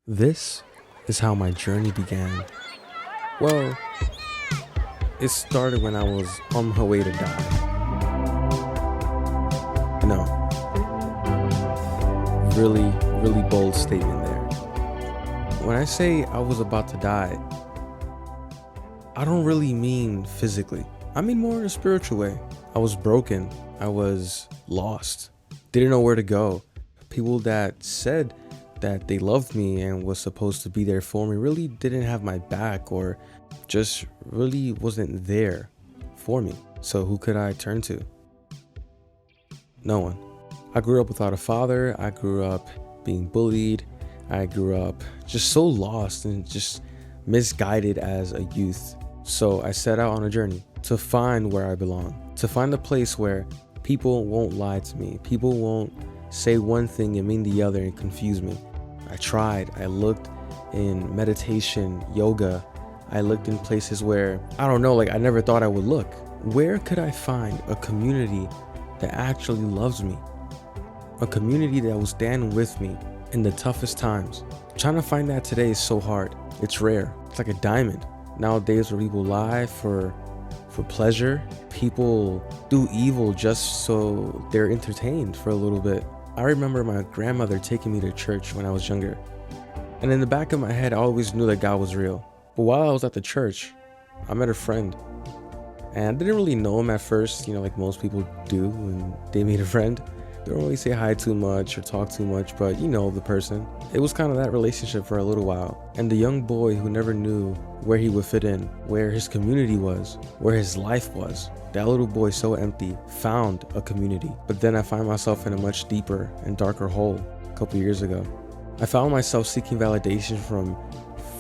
This is how my journey began. Well, it started when I was on my way to die. No, really bold statement there. When I say I was about to die, I don't really mean physically. I mean more in a spiritual way. I was broken. I was lost. Didn't know where to go. People that said that they loved me and was supposed to be there for me really didn't have my back, or just really wasn't there for me. So who could I turn to? No one. I grew up without a father. I grew up being bullied. I grew up just so lost and just misguided as a youth. So I set out on a journey to find where I belong, to find a place where people won't lie to me. People won't say one thing and mean the other and confuse me. I tried. I looked in meditation, yoga. I looked in places where, I don't know, I never thought I would look. Where could I find a community that actually loves me? A community that will stand with me in the toughest times. Trying to find that today is so hard. It's rare. It's like a diamond. Nowadays where people lie for pleasure, people do evil just so they're entertained for a little bit. I remember my grandmother taking me to church when I was younger. And in the back of my head, I always knew that God was real. But while I was at the church, I met a friend. And I didn't really know him at first, like most people do when they meet a friend. They don't really say hi too much or talk too much, but you know the person. It was kind of that relationship for a little while. And the young boy who never knew where he would fit in, where his community was, where his life was. That little boy, so empty, found a community. But then I find myself in a much deeper and darker hole a couple years ago. I found myself seeking validation from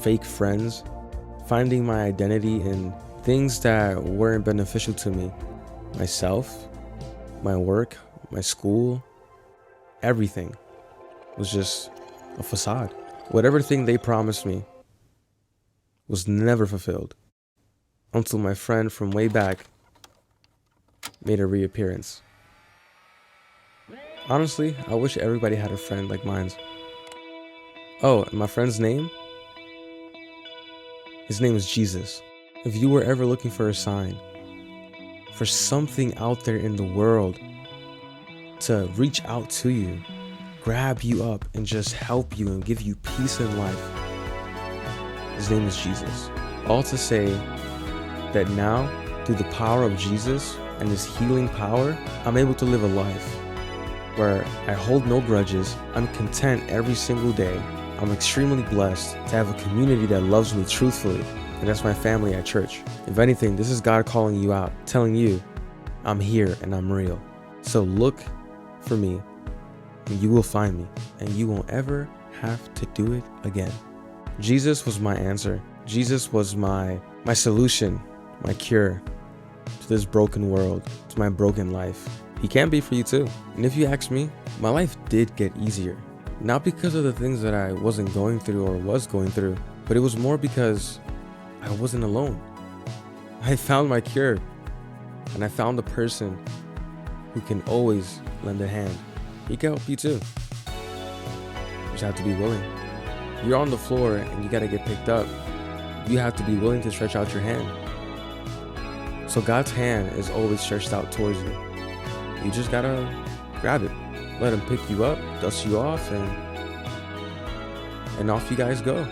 fake friends, finding my identity in things that weren't beneficial to me. Myself, my work, my school, everything was just a facade. Whatever thing they promised me was never fulfilled until my friend from way back made a reappearance. Honestly, I wish everybody had a friend like mine. Oh, and my friend's name? His name is Jesus. If you were ever looking for a sign, for something out there in the world to reach out to you, grab you up and just help you and give you peace in life, his name is Jesus. All to say that now, through the power of Jesus and his healing power, I'm able to live a life where I hold no grudges. I'm content every single day. I'm extremely blessed to have a community that loves me truthfully, and that's my family at church. If anything, this is God calling you out, telling you, I'm here and I'm real. So look for me and you will find me, and you won't ever have to do it again. Jesus was my answer. Jesus was my solution, my cure to this broken world, to my broken life. He can be for you too. And if you ask me, my life did get easier. Not because of the things that I wasn't going through or was going through, but it was more because I wasn't alone. I found my cure, and I found the person who can always lend a hand. He can help you too. You just have to be willing. You're on the floor and you gotta get picked up. You have to be willing to stretch out your hand. So God's hand is always stretched out towards you. You just gotta grab it. Let him pick you up, dust you off, and off you guys go.